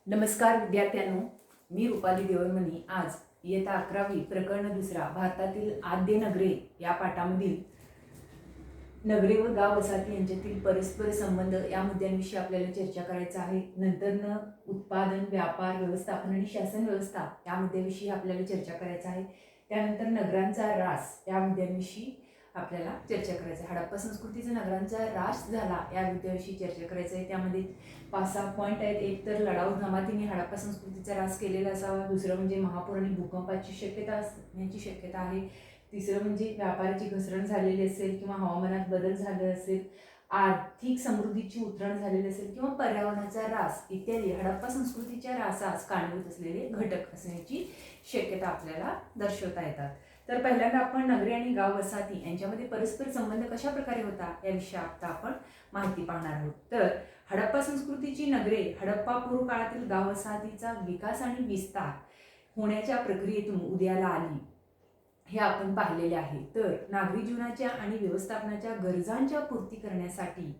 नमस्कार विद्यार्थ्यांनो, मी रुपाली देवळमणी आज इयत्ता 11वी प्रकरण दुसरा भारतातील आद्य नगरे या पाठामधील नगरे व गाव वसाहती यांच्यातील परस्पर संबंध या मुद्द्यांविषयी आपल्याला चर्चा करायचं आहे. नंतरनं उत्पादन, व्यापार, व्यवस्थापन आणि शासन व्यवस्था या मुद्द्याविषयी आपल्याला चर्चा करायचं आहे. त्यानंतर नगरांचा ऱ्हास या मुद्द्यांविषयी आपल्याला चर्चा करायचं आहे. हडप्पा संस्कृतीचा नगरांचा ऱ्हास झाला या मुद्द्याविषयी चर्चा करायचं आहे. त्यामध्ये 5-6 पॉईंट आहेत. एक तर लढाऊ जमातीने हडप्पा संस्कृतीचा ऱ्हास केलेला असावा. दुसरं म्हणजे महापूर आणि भूकंपाची शक्यता असण्याची शक्यता आहे. तिसरं म्हणजे व्यापाराची घसरण झालेली असेल किंवा हवामानात बदल झाले असेल, आर्थिक समृद्धीची उतरण झालेली असेल किंवा पर्यावरणाचा ऱ्हास इत्यादी हडप्पा संस्कृतीच्या ऱ्हासास कारणीभूत असलेले घटक असण्याची शक्यता आपल्याला दर्शवता येतात. तर पहिल्यांदा आपण नगरे आणि गाव वसाहती यांच्यामध्ये परस्पर संबंध कशा प्रकारे होता याविषयी आता आपण माहिती पाहणार आहोत. तर हडप्पा संस्कृतीची नगरे हडप्पा पूर्व काळातील गाव वसाहतीचा विकास आणि विस्तार होण्याच्या प्रक्रियेतून उदयाला आली हे आपण पाहिलेले आहे. तर नागरी जीवनाच्या आणि व्यवस्थापनाच्या गरजांच्या पूर्ती करण्यासाठी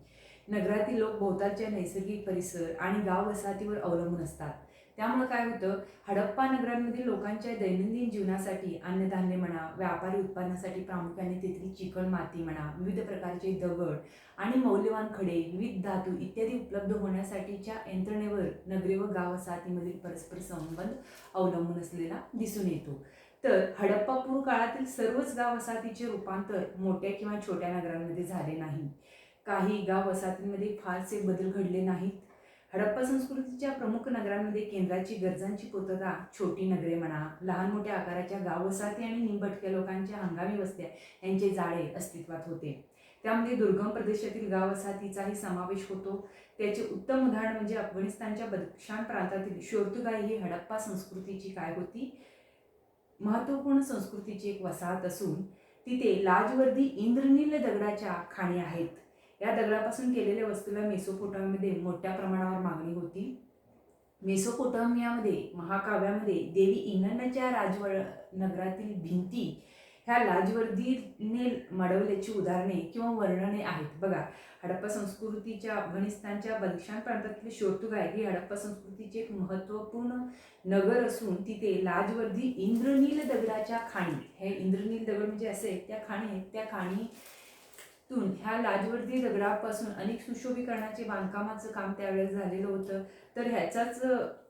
नगरातील लोक भोवतालच्या नैसर्गिक परिसर आणि गाव वसाहतीवर अवलंबून असतात. त्यामुळे काय होतं, हडप्पा नगरांमधील लोकांच्या दैनंदिन जीवनासाठी अन्नधान्य म्हणा, व्यापारी उत्पादनासाठी प्रामुख्याने तेथील चिकण माती म्हणा, विविध प्रकारचे दगड आणि मौल्यवान खडे, विविध धातू इत्यादी उपलब्ध होण्यासाठीच्या यंत्रणेवर नगरे व गाव वसाहतीमधील परस्पर संबंध अवलंबून असलेला दिसून येतो. तर हडप्पा पूर्व काळातील सर्वच गाव वसाहतीचे रूपांतर मोठ्या किंवा छोट्या नगरांमध्ये झाले नाही. काही गाव वसाहतींमध्ये फारसे बदल घडले नाहीत. हडप्पा संस्कृतीच्या प्रमुख नगरांमध्ये केंद्राची गरजांची पूर्तता छोटी नगरे म्हणा, लहान मोठ्या आकाराच्या गाव वसाहती आणि निमभटक्या लोकांच्या हंगामी वस्त्या यांचे जाळे अस्तित्वात होते. त्यामध्ये दुर्गम प्रदेशातील गाव वसाहतीचाही समावेश होतो. त्याचे उत्तम उदाहरण म्हणजे अफगाणिस्तानच्या बदक्षान प्रांतातील शोर्तुगाई ही हडप्पा संस्कृतीची काय होती, महत्त्वपूर्ण संस्कृतीची एक वसाहत असून तिथे लाजवर्दी इंद्रनील दगडाच्या खाणी आहेत. या दगडापासून केलेल्या वस्तूला मेसोपोटामियामध्ये मोठ्या प्रमाणावर मागणी होती. मेसोपोटामियामध्ये महाकाव्यामध्ये देवी इनन्नाच्या नगरातील भिंती ह्या लाजवर्दीने मडवल्याची उदाहरणे किंवा वर्णने आहेत. बघा, हडप्पा संस्कृतीच्या अफगाणिस्तानच्या बदक्षान प्रांतातील शोर्तुगाई ही हडप्पा संस्कृतीचे एक महत्त्वपूर्ण नगर असून तिथे लाजवर्दी इंद्रनील दगडाच्या खाणी, हे इंद्रनील दगड म्हणजे असे त्या खाणी आहेत, त्या खाणीतून ह्या लाजवर्दी दगडापासून अनेक सुशोभीकरणाचे बांधकामाचं काम त्यावेळेस झालेलं होतं. तर ह्याचाच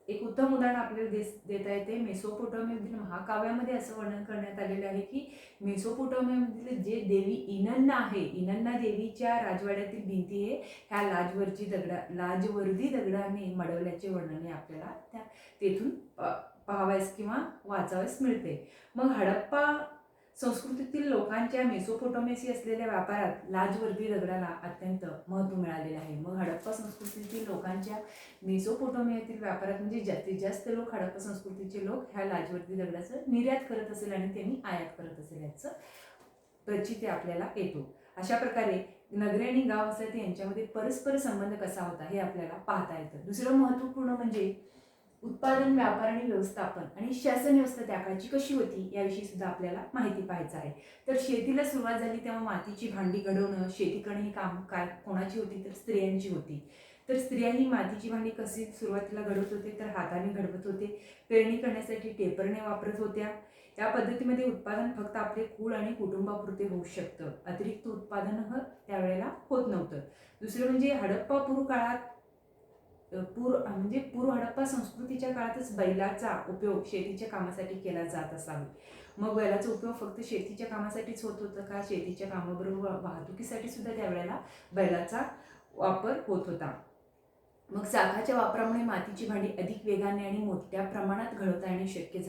एक उत्तम उदाहरण आपल्याला देता येते. मेसोपोटामियामधील महाकाव्यामध्ये असं वर्णन करण्यात आलेलं आहे की मेसोपोटामियामधील जे देवी इनन्ना आहे, इनन्ना देवीच्या राजवाड्यातील भिंती हे ह्या लाजवर्दी दगडाने मडवल्याचे वर्णने आपल्याला तेथून पाहावयास किंवा वाचावयास मिळते. मग हडप्पा संस्कृतीतील लोकांच्या मेसोपोटामियाशी असलेल्या व्यापारात लाजवर्दी दगडाला अत्यंत महत्त्व मिळालेले आहे. मग हडप्पा संस्कृतीतील लोकांच्या मेसोपोटामियातील व्यापारात म्हणजे जास्तीत जास्त लोक हडप्पा संस्कृतीचे लोक ह्या लाजवर्दी दगडाचं निर्यात करत असेल आणि त्यांनी आयात करत असेल याचं प्रचिती आपल्याला येतो. अशा प्रकारे नगरे आणि गाव वसाहती यांच्यामध्ये परस्पर संबंध कसा होता हे आपल्याला पाहता येतं. दुसरं महत्त्वपूर्ण म्हणजे उत्पादन, व्यापार आणि व्यवस्थापन आणि शासन व्यवस्था त्या काळची कशी होती याविषयी सुद्धा आपल्याला माहिती पाहायचं आहे. तर शेतीला सुरुवात झाली तेव्हा मातीची भांडी घडवणं, शेती करणे ही काम काय कोणाची होती, तर स्त्रियांची होती. तर स्त्रिया ही मातीची भांडी कशी सुरुवातीला घडवत होते, तर हाताने घडवत होते. पेरणी करण्यासाठी टेपरणे वापरत होत्या. या पद्धतीमध्ये उत्पादन फक्त आपले कुळ आणि कुटुंबापुरते होऊ शकतं, अतिरिक्त उत्पादन त्यावेळेला होत नव्हतं. दुसरं म्हणजे हडप्पा पूर्व काळात पूर्व हडप्पा संस्कृतीच्या काळातच बैलाचा उपयोग शेतीच्या कामासाठी केला जात असावा. मग बैलाचा उपयोग फक्त शेतीच्या कामासाठीच होत होतं का, शेतीच्या कामाबरोबर वाहतुकीसाठी सुद्धा त्यावेळेला बैलाचा वापर होत होता. मग चाकाच्या वापरामुळे मातीची भांडी अधिक वेगाने आणि मोठ्या प्रमाणात घडवता येणे शक्य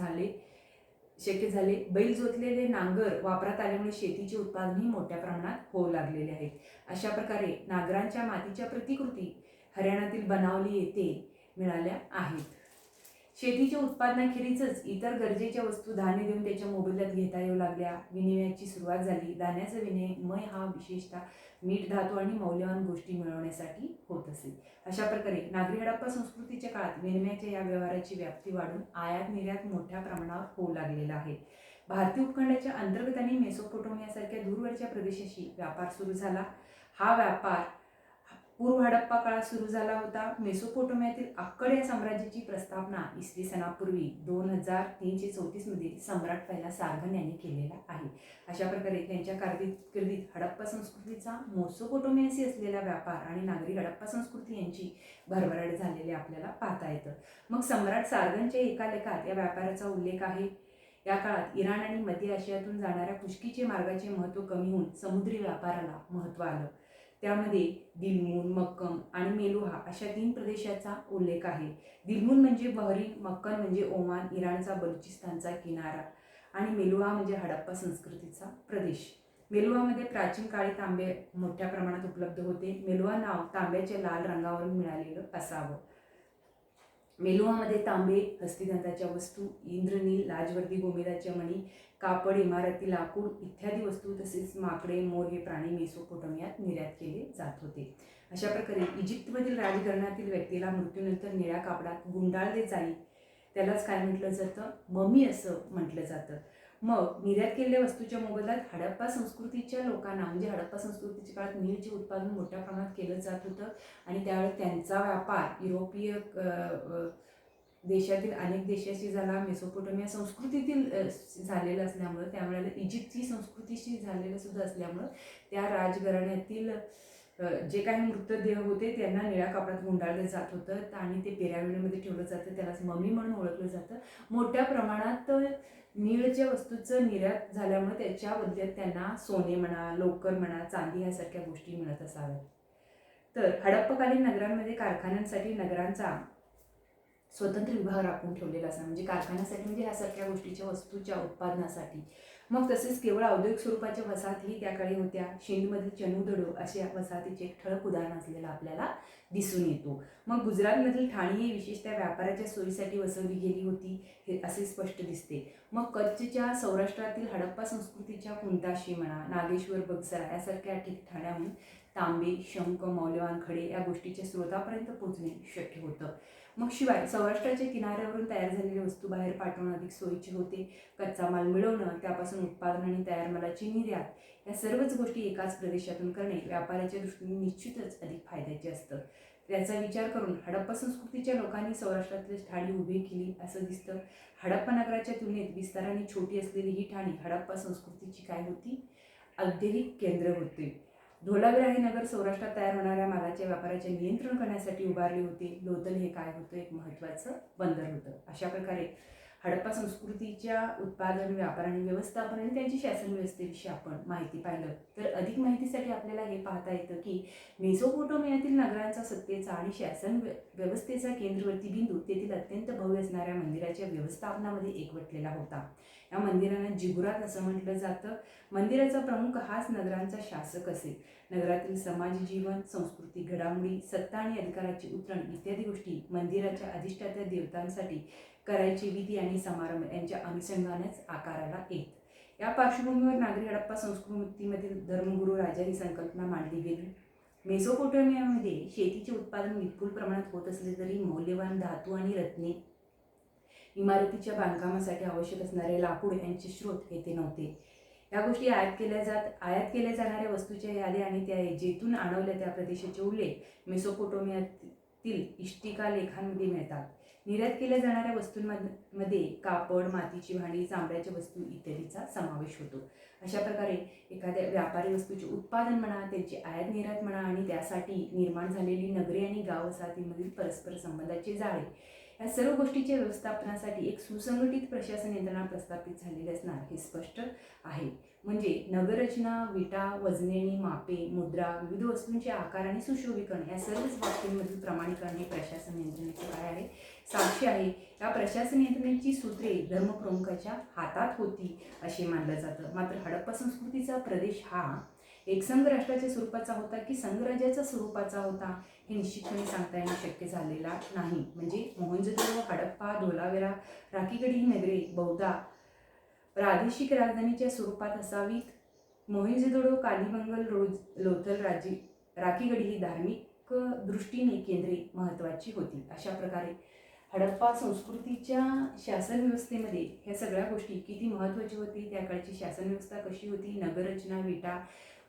झाले. बैल जोतलेले नांगर वापरात आल्यामुळे शेतीचे उत्पादनही मोठ्या प्रमाणात होऊ लागलेले आहे. अशा प्रकारे नांगरांच्या मातीच्या प्रतिकृती हरियाणातील बनावली येथे मिळाल्या आहेत. शेतीच्या उत्पादनाखेरीजच इतर गरजेच्या वस्तू धान्य देऊन त्याच्या मोबदल्यात घेता येऊ लागल्या. विनिमयाची सुरुवात झाली. धान्याचा विनिमय हा विशेषतः मीठ, धातू आणि मौल्यवान गोष्टी मिळवण्यासाठी होत असे. अशा प्रकारे नागरी हडप्पा संस्कृतीच्या काळात विनिमयाच्या या व्यवहाराची व्याप्ती वाढून आयात निर्यात मोठ्या प्रमाणावर होऊ लागलेला आहे. भारतीय उपखंडाच्या अंतर्गत आणि मेसोपोटामियासारख्या दूरवरच्या प्रदेशाशी व्यापार सुरू झाला. हा व्यापार पूर्व हडप्पा काळ सुरू झाला होता. मेसोपोटोमियातील अक्कड या साम्राज्याची प्रस्थापना इसवी सनापूर्वी 2334 मध्ये सम्राट पहिला सार्गन यांनी केलेला आहे. अशा प्रकारे त्यांच्या कारकिर्दीत हडप्पा संस्कृतीचा मेसोपोटोमियाशी असलेला व्यापार आणि नागरी हडप्पा संस्कृती यांची भरभराट झालेली आपल्याला पाहता येतं. मग सम्राट सार्गनच्या एका लेखात या व्यापाराचा उल्लेख आहे. या काळात इराण आणि मध्य आशियातून जाणाऱ्या खुष्कीचे मार्गाचे महत्त्व कमी होऊन समुद्री व्यापाराला महत्त्व आलं. त्यामध्ये दिलमून, मक्कम आणि मेलुहा अशा 3 प्रदेशाचा उल्लेख आहे. दिलमून म्हणजे बहरीन, मक्कम म्हणजे ओमान, इराणचा बलुचिस्तानचा किनारा आणि मेलुहा म्हणजे हडप्पा संस्कृतीचा प्रदेश. मेलुहामध्ये प्राचीन काळी तांबे मोठ्या प्रमाणात उपलब्ध होते. मेलुहा नाव तांब्याच्या लाल रंगावरून मिळालेलं असावं. मेलुहामध्ये तांबे, हस्तिदंताच्या वस्तू, इंद्रनील, लाजवर्दी गोमेदाच्या मणी, कापड, इमारती, लाकूड इत्यादी वस्तू तसेच माकडे, मोर हे प्राणी मेसोपोटोमियात निर्यात केले जात होते. अशा प्रकारे इजिप्तमधील राजघराण्यातील व्यक्तीला मृत्यूनंतर निळ्या कापडात गुंडाळले जाई, त्यालाच काय म्हटलं जातं, ममी असं म्हटलं जातं. मग निर्यात केलेल्या वस्तूच्या मोबदल्यात हडप्पा संस्कृतीच्या लोकांना म्हणजे हडप्पा संस्कृतीच्या काळात नीलचे उत्पादन मोठ्या प्रमाणात केलं जात होतं आणि त्यावेळी त्यांचा व्यापार युरोपीय देशातील अनेक देशाशी झाला. मेसोपोटोमिया संस्कृतीतील झालेलं असल्यामुळं, त्यामुळे इजिप्तची संस्कृतीशी झालेलं सुद्धा असल्यामुळं त्या राजघराण्यातील जे काही मृतदेह होते त्यांना निळ्या कापडात गुंडाळलं जात होतं आणि ते पिरॅमिडमध्ये ठेवलं जातं. त्यालाच ममी म्हणून ओळखलं जातं. मोठ्या प्रमाणात नीळच्या वस्तूचं निर्यात झाल्यामुळे त्याच्या बदल्यात त्यांना सोने म्हणा, लोकर म्हणा, चांदी ह्यासारख्या गोष्टी मिळत असाव्यात. तर हडप्पाकालीन नगरांमध्ये कारखान्यांसाठी नगरांचा स्वतंत्र विभाग राखून ठेवलेला असा, म्हणजे कारखान्यासाठी म्हणजे ह्यासारख्या गोष्टीच्या वस्तूच्या उत्पादनासाठी. मग तसेच केवळ औद्योगिक स्वरूपाच्या वसाहतीही त्या काळी होत्या. शिंदमधील चनुदडो अशा वसाहतीचे एक ठळक उदाहरण असलेलं आपल्याला दिसून येतो. मग गुजरातमधील ठाणी ही विशेषतः व्यापाराच्या सोयीसाठी वसवली गेली होती हे असे स्पष्ट दिसते. मग कच्छच्या सौराष्ट्रातील हडप्पा संस्कृतीच्या कुंदाशी म्हणा, नागेश्वर, बगसरा यासारख्या ठाण्याहून तांबे, शंख, मौल्यवान खडे या गोष्टीच्या स्रोतापर्यंत पोहोचणे शक्य होतं. मग शिवाय सौराष्ट्राच्या किनाऱ्यावरून तयार झालेल्या वस्तू बाहेर पाठवणं अधिक सोयीचे होते. कच्चा माल मिळवणं, त्यापासून उत्पादन आणि तयार मालाची निर्यात या सर्वच गोष्टी एकाच प्रदेशातून करणे व्यापाराच्या दृष्टीने निश्चितच अधिक फायद्याचे असतं. त्याचा विचार करून हडप्पा संस्कृतीच्या लोकांनी सौराष्ट्रातली ठाणी उभी केली असं दिसतं. हडप्पा नगराच्या तुलनेत विस्ताराने छोटी असलेली ही ठाणी हडप्पा संस्कृतीची काय होती, औद्योगिक केंद्र होते. धोलावीरा हे नगर सौराष्ट्रात तयार होणाऱ्या मालाच्या व्यापाराचे नियंत्रण करण्यासाठी उभारले होते. लोथल हे काय होतं, एक महत्त्वाचं बंदर होतं. अशा प्रकारे हडप्पा संस्कृतीच्या उत्पादन, व्यापार आणि व्यवस्थापन आणि त्यांची शासन व्यवस्थेविषयी आपण माहिती पाहिलं. तर अधिक माहितीसाठी आपल्याला हे पाहता येतं की मेसोपोटोमियातील नगरांचा सत्तेचा आणि शासन व्यवस्थेचा केंद्रवर्ती बिंदू तेथील अत्यंत भव्य असणाऱ्या मंदिराच्या व्यवस्थापनामध्ये एकवटलेला होता. या मंदिरांना जिगुरात असं म्हटलं जातं. मंदिराचा प्रमुख हाच नगरांचा शासक असे. नगरातील समाज जीवन, सांस्कृतिक घडामोडी, सत्ता आणि अधिकाराची उतरण इत्यादी गोष्टी मंदिराच्या अधिष्ठात्या देवतांसाठी करायचे विधी आणि समारंभ यांच्या अनुषंगानेच आकाराला येत. या पार्श्वभूमीवर नागरी हडप्पा संस्कृतीमधील धर्मगुरू राजा ही संकल्पना मांडली गेली. मेसोपोटोमियामध्ये शेतीचे उत्पादन विपुल प्रमाणात होत असले तरी मौल्यवान धातू आणि रत्ने, इमारतीच्या बांधकामासाठी आवश्यक असणारे लाकूड यांचे स्रोत येथे नव्हते. या गोष्टी आयात केल्या जाणाऱ्या वस्तूच्या याद्या आणि त्या जेथून आणवल्या त्या प्रदेशाचे उल्लेख मेसोपोटोमियातील इष्टिका लेखांमध्ये मिळतात. निर्यात केल्या जाणाऱ्या वस्तूंमध्ये कापड, मातीची भांडी, चामड्याच्या वस्तू इत्यादीचा समावेश होतो. अशा प्रकारे एखाद्या व्यापारी वस्तूचे उत्पादन म्हणा, त्यांची आयात निर्यात म्हणा आणि त्यासाठी निर्माण झालेली नगरे आणि गाव वसाहतींमधील परस्पर संबंधाचे जाळे या सर्व गोष्टीच्या व्यवस्थापनासाठी एक सुसंघटित प्रशासन यंत्रणा प्रस्थापित झालेली असणार हे स्पष्ट आहे. म्हणजे नगररचना, विटा, वजनेणी, मापे, मुद्रा, विविध वस्तूंचे आकार आणि सुशोभीकरण या सर्वच बाबतींमधील प्रमाणीकरण हे प्रशासन यंत्रणेचे काय आहे, साक्षी आहे. या प्रशासन यंत्रणेची सूत्रे धर्मप्रमुखाच्या हातात होती असे मानलं जातं. मात्र हडप्पा संस्कृतीचा प्रदेश हा एकसंघ राष्ट्राच्या स्वरूपाचा होता की संघराज्याच्या स्वरूपाचा होता हे निश्चितपणे सांगता येणं शक्य झालेला नाही. म्हणजे मोहनजोदडो, हडप्पा, धोलावीरा, राखीगढी ही नगरे बहुधा प्रादेशिक राजधानीच्या स्वरूपात असावीत. मोहनजोदडो, कालीबंगन, लोथल, राखीगढी ही धार्मिक दृष्टीने केंद्रे महत्त्वाची होती. अशा प्रकारे हडप्पा संस्कृतीच्या शासन व्यवस्थेमध्ये ह्या सगळ्या गोष्टी किती महत्त्वाची होती, त्या काळची शासन व्यवस्था कशी होती, नगररचना, विटा,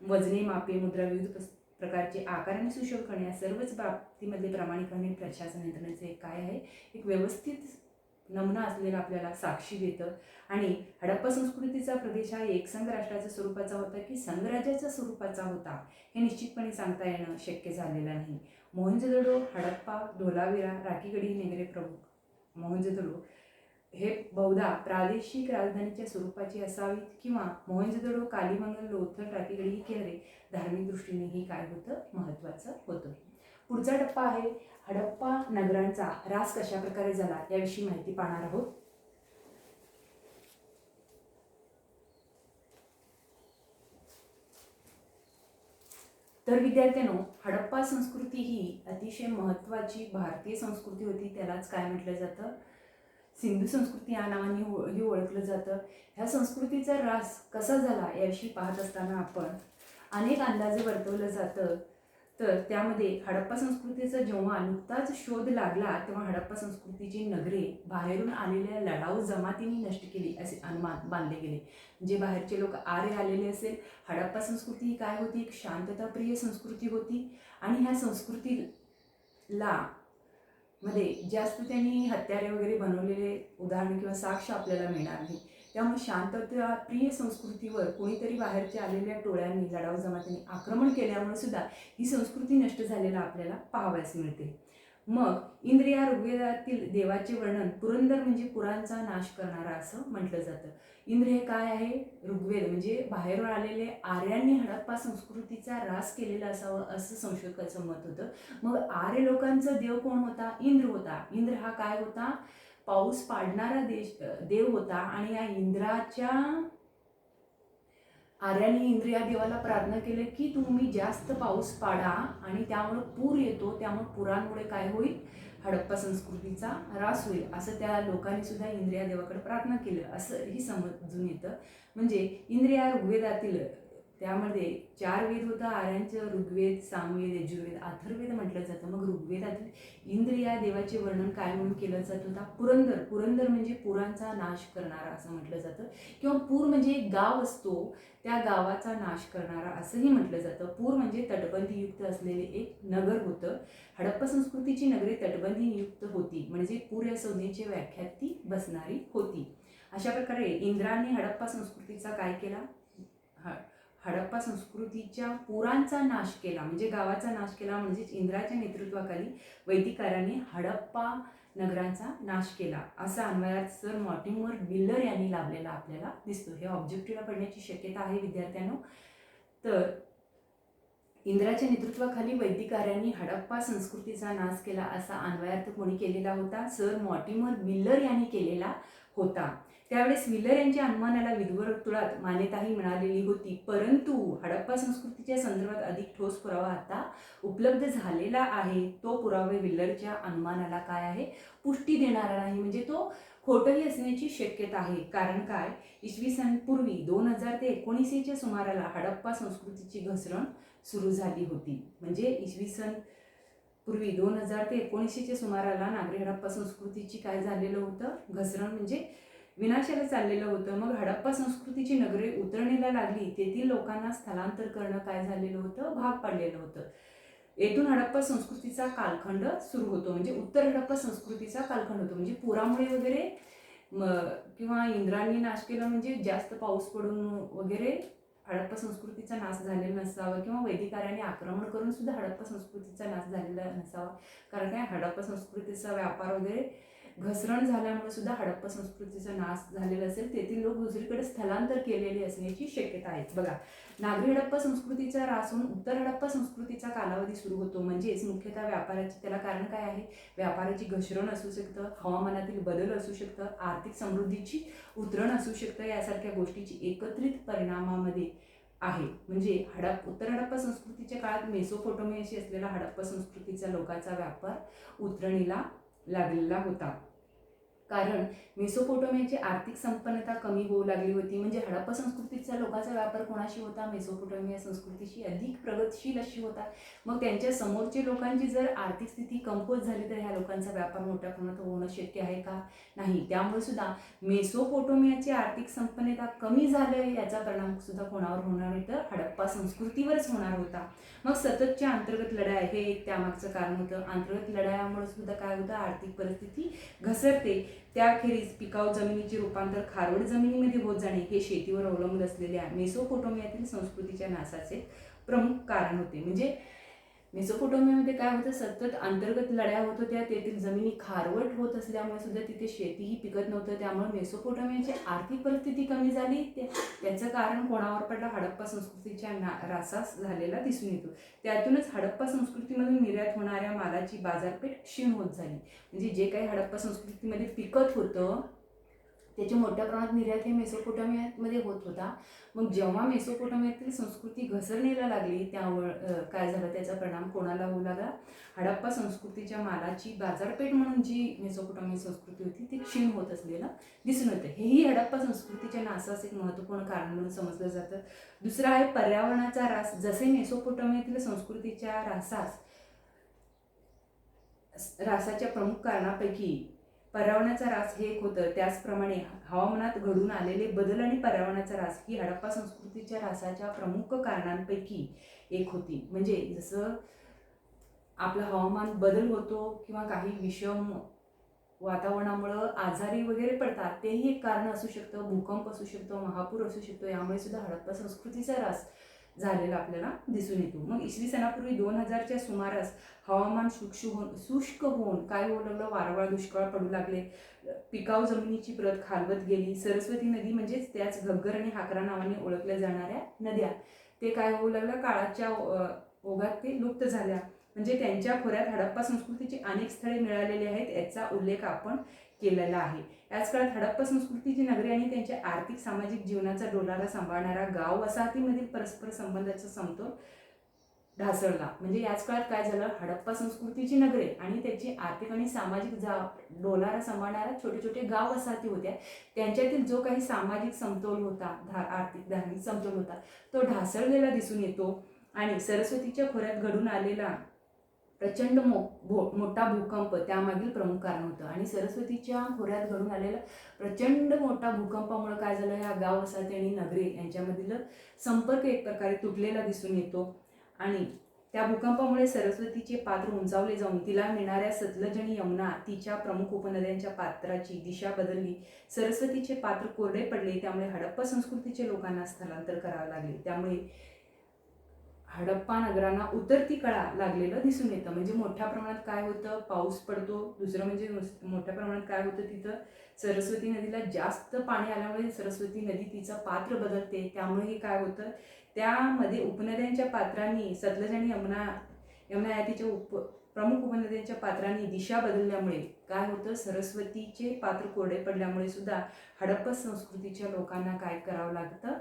वजने, मापे, मुद्रा, विविध प्रकारचे आकार आणि सुशोभणे या सर्वच बाबतीमध्ये प्रामाणिकपणे प्रशासन यंत्रणेचे काय आहे, एक व्यवस्थित नमुना असलेला आपल्याला साक्षी देतं. आणि हडप्पा संस्कृतीचा प्रदेश हा एकसंघ राष्ट्राच्या स्वरूपाचा होता की संघराज्याच्या स्वरूपाचा होता हे निश्चितपणे सांगता येणं शक्य झालेलं नाही. मोहनजोदडो, हडप्पा, धोलावीरा, राखीगढी, नेगरे प्रमुख. मोहनजोदडो हे बहुधा प्रादेशिक राजधानीच्या स्वरूपाची असावीत किंवा मोहनजोदडो, कालीमंगल, लोथल, राखीगढी ही केंद्रे धार्मिक दृष्टीनेही काय होतं, महत्त्वाचं होतं. पुढचा टप्पा आहे हडप्पा नगरांचा ऱ्हास कशा प्रकारे झाला याविषयी माहिती पाहणार आहोत. तर विद्यार्थ्यांनो, हडप्पा संस्कृती ही अतिशय महत्त्वाची भारतीय संस्कृती होती. त्यालाच काय म्हटलं जातं, सिंधू संस्कृती या नावाने ही ओळखलं जातं. ह्या संस्कृतीचा ऱ्हास कसा झाला याविषयी पाहत असताना आपण अनेक अंदाजे वर्तवलं जातं. तर त्यामध्ये हडप्पा संस्कृतीचा जेव्हा नुकताच शोध लागला तेव्हा हडप्पा संस्कृतीची नगरे बाहेरून आलेल्या लढाऊ जमातींनी नष्ट केली असे अनुमान बांधले गेले. म्हणजे बाहेरचे लोक आर्य आलेले असेल. हडप्पा संस्कृती ही काय होती, एक शांतताप्रिय संस्कृती होती आणि ह्या संस्कृतीला मध्ये जास्त त्यांनी हत्यारे वगैरे बनवलेले उदाहरण किंवा साक्ष आपल्याला मिळणार नाही. त्यामुळे शांतताप्रिय संस्कृतीवर कोणीतरी बाहेरच्या आलेल्या टोळ्यांनी, लढाऊ जमातींनी आक्रमण केल्यामुळे सुद्धा ही संस्कृती नष्ट झालेला आपल्याला पाहावयास मिळते. मग इंद्र या ऋग्वेदातील देवाचे वर्णन पुरंदर म्हणजे पुरांचा नाश करणारा असं म्हटलं जातं. इंद्र हे काय आहे, ऋग्वेद म्हणजे बाहेरून आलेले आर्यांनी हडप्पा संस्कृतीचा ऱ्हास केलेला असावं असं संशोधकाचं मत होतं. मग आर्य लोकांचा देव कोण होता, इंद्र होता. इंद्र हा काय होता, पाऊस पाडणारा देव होता. आणि या इंद्राच्या आर्यांनी इंद्र या देवाला प्रार्थना केली की तुम्ही जास्त पाऊस पाडा आणि त्यामुळे पूर येतो, त्यामुळे पुरांमुळे काय होईल, हडप्पा संस्कृतीचा ऱ्हास होईल असं त्या लोकांनी सुद्धा इंद्र या देवाकडे प्रार्थना केली असंही समजून येतं. म्हणजे इंद्र या ऋग्वेदातील त्यामध्ये 4 वेद होता आर्यांचं, ऋग्वेद, सामवेद, यजुर्वेद, अथर्ववेद म्हटलं जातं. मग ऋग्वेदातील इंद्र या देवाचे वर्णन काय म्हणून केलं जात होता, पुरंदर. पुरंदर म्हणजे पुरांचा नाश करणारा असं म्हटलं जातं. किंवा पूर म्हणजे एक गाव असतो, त्या गावाचा नाश करणारा असंही म्हटलं जातं. पूर म्हणजे तटबंदीयुक्त असलेले एक नगर होतं. हडप्पा संस्कृतीची नगरे तटबंदीयुक्त होती म्हणजे पूर या संज्ञेची व्याख्या ती बसणारी होती. अशा प्रकारे इंद्राने हडप्पा संस्कृतीचा काय केला, हडप्पा संस्कृतीच्या पुरांचा नाश केला म्हणजे गावाचा नाश केला. म्हणजेच इंद्राच्या नेतृत्वाखाली वैदिकाऱ्यांनी हडप्पा नगरांचा नाश केला असा अन्वयार्थ सर मॉर्टिमर व्हिलर यांनी लावलेला आपल्याला दिसतो. हे ऑब्जेक्टिव्हला पडण्याची शक्यता आहे विद्यार्थ्यांनो. तर इंद्राच्या नेतृत्वाखाली वैदिकाऱ्यांनी हडप्पा संस्कृतीचा नाश केला असा अन्वयार्थ कोणी केलेला होता, सर मॉर्टिमर व्हिलर यांनी केलेला होता. त्यावेळेस व्हिलर यांच्या अनुमानाला विद्ववर्तुळात मान्यताही मिळालेली होती. परंतु हडप्पा संस्कृतीच्या संदर्भात अधिक ठोस पुरावा आता उपलब्ध झालेला आहे. तो पुरावा व्हिलरच्या अनुमानाला काय आहे, पुष्टी देणारा नाही. म्हणजे तो खोटंही असण्याची शक्यता आहे. कारण काय, इसवी सन पूर्वी 2000 ते 1900च्या सुमाराला हडप्पा संस्कृतीची घसरण सुरू झाली होती. म्हणजे इसवी सन पूर्वी 2000 ते 1900च्या सुमाराला नागरी हडप्पा संस्कृतीची काय झालेलं होतं, घसरण म्हणजे विनाशाला चाललेलं होतं. मग हडप्पा संस्कृतीची नगरे उतरणीला लागली, तेथील लोकांना स्थलांतर करणं काय झालेलं होतं, भाग पडलेलं होतं. येथून हडप्पा संस्कृतीचा कालखंड सुरू होतो. म्हणजे उत्तर हडप्पा संस्कृतीचा कालखंड होतो. म्हणजे पुरामुळे वगैरे किंवा इंद्रांनी नाश केला म्हणजे जास्त पाऊस पडून वगैरे हडप्पा संस्कृतीचा नाश झालेला नसावा किंवा वैदिकाऱ्यांनी आक्रमण करून सुद्धा हडप्पा संस्कृतीचा नाश झालेला नसावा. कारण काय, हडप्पा संस्कृतीचा व्यापार वगैरे घसरण झाल्यामुळे सुद्धा हडप्पा संस्कृतीचा नाश झालेला असेल. तेथील लोक दुसरीकडे स्थलांतर केलेले असण्याची शक्यता आहे. बघा, नागरी हडप्पा संस्कृतीचा ऱ्हास होऊन उत्तर हडप्पा संस्कृतीचा कालावधी सुरू होतो. म्हणजेच मुख्यतः व्यापाराची, त्याला कारण काय आहे, व्यापाराची घसरण असू शकतं, हवामानातील बदल असू शकतं, आर्थिक समृद्धीची उतरण असू शकतं, यासारख्या गोष्टीची एकत्रित परिणामामध्ये आहे. म्हणजे उत्तर हडप्पा संस्कृतीच्या काळात मेसोपोटेमियाशी असलेला हडप्पा संस्कृतीचा लोकांचा व्यापार उतरणीला लागलेला होता. कारण मेसोपोटामियाची आर्थिक संपन्नता कमी होऊ लागली होती. म्हणजे हडप्पा संस्कृतीचा लोकांचा व्यापार कोणाशी होता? मेसोपोटामिया संस्कृतीशी अधिक प्रगतशील अशी होता. मग त्यांच्या समोरच्या लोकांची जर आर्थिक स्थिती कमकुवत झाली तर ह्या लोकांचा व्यापार मोठ्या प्रमाणात होणं शक्य आहे का? नाही. त्यामुळे सुद्धा मेसोपोटामियाची आर्थिक संपन्नता कमी झाली याचा परिणाम सुद्धा कोणावर होणार नाही तर हडप्पा संस्कृतीवरच होणार होता. मग सततच्या अंतर्गत लढाया हे एक त्यामागचं कारण होतं. अंतर्गत लढायामुळे सुद्धा काय होतं? आर्थिक परिस्थिती घसरते. त्याखेरीज पिकाऊ जमिनीचे रूपांतर खारवड जमिनीमध्ये होत जाणे हे शेतीवर अवलंबून असलेल्या मेसोपोटामियातील संस्कृतीच्या नाशाचे प्रमुख कारण होते. म्हणजे मेसोपोटामियामध्ये काय होतं? सतत अंतर्गत लढाया होत होत्या. तेथील जमिनी खारवट होत असल्यामुळे सुद्धा तिथे शेतीही पिकत नव्हतं. त्यामुळे मेसोपोटामियाची आर्थिक परिस्थिती कमी झाली. त्याचं कारण कोणावर पडलं? हडप्पा संस्कृतीच्या रासास झालेला दिसून येतो. त्यातूनच हडप्पा संस्कृतीमधून निर्यात होणाऱ्या मालाची बाजारपेठ क्षीण होत झाली. म्हणजे जे काही हडप्पा संस्कृतीमध्ये पिकत होतं त्याची मोठ्या प्रमाणात निर्यात हे मेसोपोटामियामध्ये होत होता. मग जेव्हा मेसोपोटामियातील संस्कृती घसरणीला लागली त्यामुळे काय झालं? त्याचा परिणाम कोणाला होऊ लागला? हडप्पा संस्कृतीच्या मालाची बाजारपेठ म्हणून जी मेसोपोटामिया संस्कृती होती ती क्षीण होत असलेलं दिसून येतं. हेही हडप्पा संस्कृतीच्या नाशास एक महत्त्वपूर्ण कारण म्हणून समजलं जातं. दुसरं आहे पर्यावरणाचा ऱ्हास. जसे मेसोपोटामियातील संस्कृतीच्या ऱ्हासाच्या प्रमुख कारणापैकी पर्यावरणाचा ऱ्हास हे एक होतं, त्याचप्रमाणे हवामानात घडून आलेले बदल आणि पर्यावरणाचा ऱ्हास ही हडप्पा संस्कृतीच्या ऱ्हासाच्या प्रमुख कारणांपैकी एक होती. म्हणजे जसं आपलं हवामान बदल होतो किंवा काही विषम वातावरणामुळं आजारी वगैरे पडतात तेही एक कारण असू शकतं. भूकंप असू शकतो, महापूर असू शकतो. यामुळे सुद्धा हडप्पा संस्कृतीचा ऱ्हास झालेला आपल्याला दिसून येतो. मग इसवी सनापूर्वी 2000च्या सुमारास हवामान शुष्क होऊन काय होऊ लागलं? वारंवार दुष्काळ पडू लागले. पिकाऊ जमिनीची प्रत खालवत गेली. सरस्वती नदी म्हणजेच त्याच घग्गर आणि हाकरा नावाने ओळखल्या जाणाऱ्या नद्या ते काय होऊ लागलं? काळाच्या ओघात ते लुप्त झाल्या. म्हणजे त्यांच्या खोऱ्यात हडप्पा संस्कृतीची अनेक स्थळे मिळालेली आहेत याचा उल्लेख आपण केलेला आहे. याच काळात हडप्पा संस्कृतीची नगरे आणि त्यांच्या आर्थिक सामाजिक जीवनाचा डोलारा सांभाळणारा गाव वसाहतीमधील परस्पर संबंधाचा समतोल ढासळला. म्हणजे याच काळात काय झालं? हडप्पा संस्कृतीची नगरे आणि त्याची आर्थिक आणि सामाजिक डोलारा सांभाळणाऱ्या छोटे छोटे गाव वसाहती होत्या. त्यांच्यातील जो काही सामाजिक समतोल होता, आर्थिक धार्मिक समतोल होता तो ढासळलेला दिसून येतो. आणि सरस्वतीच्या खोऱ्यात घडून आलेला प्रचंड मोठा भूकंप त्यामागील प्रमुख कारण होतं. आणि सरस्वतीच्या खोऱ्यात घडून आलेला प्रचंड मोठा भूकंपामुळे काय झालं? या गाव वसाहती आणि नगरे यांच्यामधील संपर्क एक प्रकारे तुटलेला दिसून येतो. आणि त्या भूकंपामुळे सरस्वतीचे पात्र उंचावले जाऊन तिला मिळणाऱ्या सतलज आणि यमुना तिच्या प्रमुख उपनद्यांच्या पात्राची दिशा बदलली. सरस्वतीचे पात्र कोरडे पडले. त्यामुळे हडप्पा संस्कृतीच्या लोकांना स्थलांतर करावे लागले. त्यामुळे हडप्पा नगरांना उतरती कळा लागलेलं दिसून येतं. म्हणजे मोठ्या प्रमाणात काय होतं? पाऊस पडतो. दुसरं म्हणजे मोठ्या प्रमाणात काय होतं? तिथं सरस्वती नदीला जास्त पाणी आल्यामुळे सरस्वती नदी तिचं पात्र बदलते. त्यामुळे काय होतं? त्यामध्ये उपनद्यांच्या पात्रांनी सतलज आणि यमुना या तिच्या प्रमुख उपनद्यांच्या पात्रांनी दिशा बदलल्यामुळे काय होतं? सरस्वतीचे पात्र कोरडे पडल्यामुळे सुद्धा हडप्पा संस्कृतीच्या लोकांना काय करावं लागतं?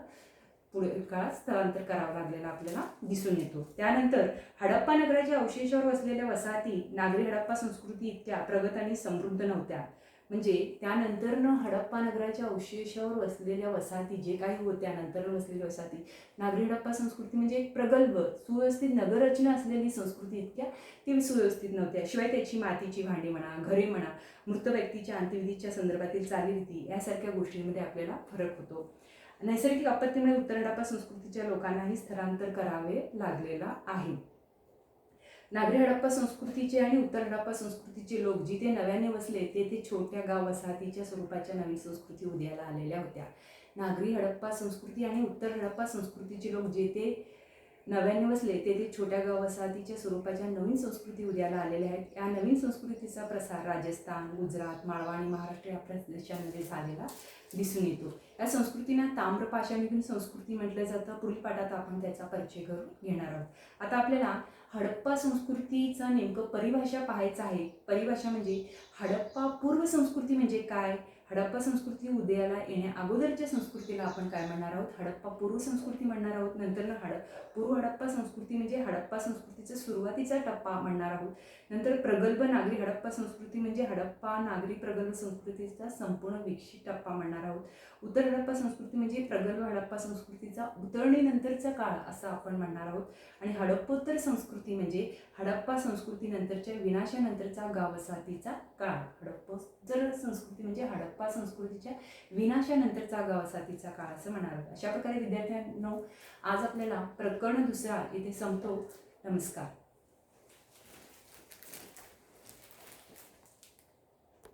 पुढे काळात स्थलांतर करावं लागलेलं आपल्याला दिसून येतो. त्यानंतर हडप्पा नगराच्या अवशेषावर वसलेल्या वसाहती नागरी हडप्पा संस्कृती इतक्या प्रगत आणि समृद्ध नव्हत्या. म्हणजे त्यानंतर हडप्पा नगराच्या अवशेषावर वसलेल्या वसाहती जे काही होत्या नंतर वसलेल्या वसाहती नागरी हडप्पा संस्कृती म्हणजे एक प्रगल्भ सुव्यवस्थित नगररचना असलेली संस्कृती इतक्या ती सुव्यवस्थित नव्हत्या. शिवाय त्याची मातीची भांडी म्हणा, घरे म्हणा, मृत व्यक्तीच्या अंत्यविधीच्या संदर्भातील चालीरीती यासारख्या गोष्टींमध्ये आपल्याला फरक होतो. नैसर्गिक आपत्तीमुळे उत्तर हडप्पा संस्कृतीच्या लोकांनाही स्थलांतर करावे लागलेलं आहे. नागरी हडप्पा संस्कृतीचे आणि उत्तर हडप्पा संस्कृतीचे लोक जिथे नव्याने वसले तेथे छोट्या गाव वसाहतीच्या स्वरूपाच्या नवीन संस्कृती उदयाला आलेल्या होत्या. नागरी हडप्पा संस्कृती आणि उत्तर हडप्पा संस्कृतीचे लोक जेथे नव्याने वसले तेथे छोट्या गाव वसाहतीच्या स्वरूपाच्या नवीन संस्कृती उदयाला आलेल्या आहेत. या नवीन संस्कृतीचा प्रसार राजस्थान, गुजरात, माळवा आणि महाराष्ट्र या प्रदेशांमध्ये झालेला दिसून येतो. या संस्कृतींना ताम्रपाषाणयुगीन संस्कृती म्हटलं जातं. पुढील पाठात आपण त्याचा परिचय करून घेणार आहोत. आता आपल्याला हडप्पा संस्कृतीचा नेमकं परिभाषा पाहायचा आहे. परिभाषा म्हणजे हडप्पा पूर्व संस्कृती म्हणजे काय, हडप्पा संस्कृती उदयाला येण्या अगोदरच्या संस्कृतीला आपण काय म्हणणार आहोत? हडप्पा पूर्व संस्कृती म्हणणार आहोत. नंतर पूर्व हडप्पा संस्कृती म्हणजे हडप्पा संस्कृतीचा सुरुवातीचा टप्पा म्हणणार आहोत. नंतर प्रगल्भ नागरी हडप्पा संस्कृती म्हणजे हडप्पा नागरी प्रगल्भ संस्कृतीचा संपूर्ण विकसित टप्पा म्हणणार आहोत. उत्तर हडप्पा संस्कृती म्हणजे प्रगल्भ हडप्पा संस्कृतीचा उतरणीनंतरचा काळ असं आपण म्हणणार आहोत. आणि हडप्पोत्तर संस्कृती म्हणजे हडप्पा संस्कृतीनंतरच्या विनाशानंतरचा गाववसाहतीचा काळ. हडप्पोत्तर संस्कृती म्हणजे हडप्पा संस्कृतीच्या विनाशानंतरचा गाववसाहतीचा काळ असं म्हणणार आहोत. अशा प्रकारे विद्यार्थ्यांनो आज आपल्याला प्रकरण दुसरा इथे संपतो. नमस्कार.